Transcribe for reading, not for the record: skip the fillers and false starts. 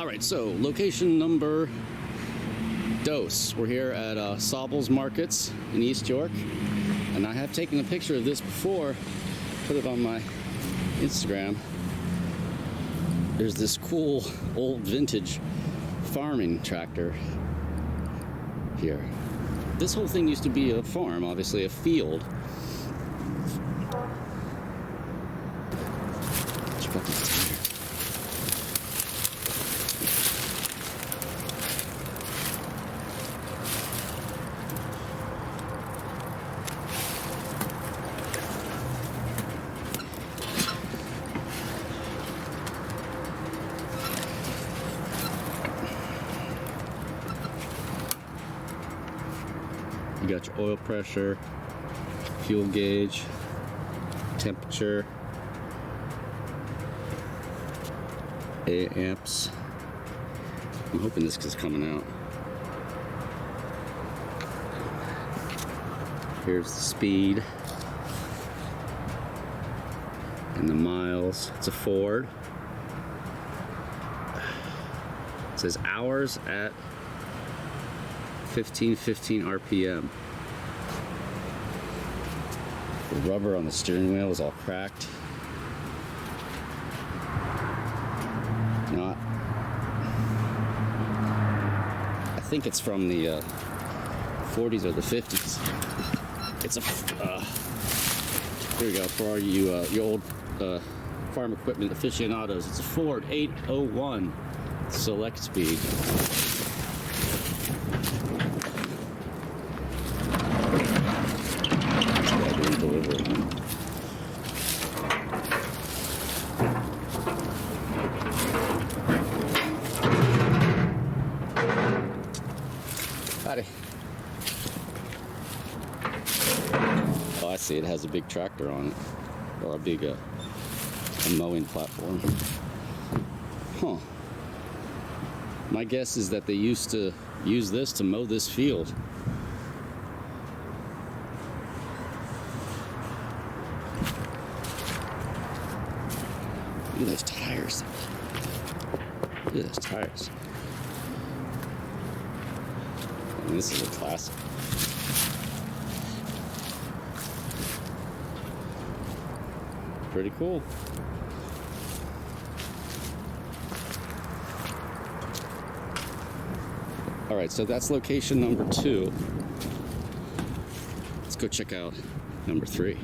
Alright, so location number dos. We're here at Sobel's Markets in East York, and I have taken a picture of this before, put it on my Instagram. There's this cool old vintage farming tractor here. This whole thing used to be a farm, obviously a field. You got your oil pressure, fuel gauge, temperature, 8 amps. I'm hoping this is coming out. Here's the speed and the miles. It's a Ford. It says hours at 1515 RPM. The rubber on the steering wheel is all cracked. Not. I think it's from the 40s or the 50s. It's a. Here we go. For all you your old farm equipment aficionados, it's a Ford 801 select speed. Howdy. Oh, I see. It has a big tractor on it, or a big a mowing platform. Huh. My guess is that they used to use this to mow this field. Look at those tires. Look at those tires. And this is a classic. Pretty cool. All right, so that's location number 2. Let's go check out number 3.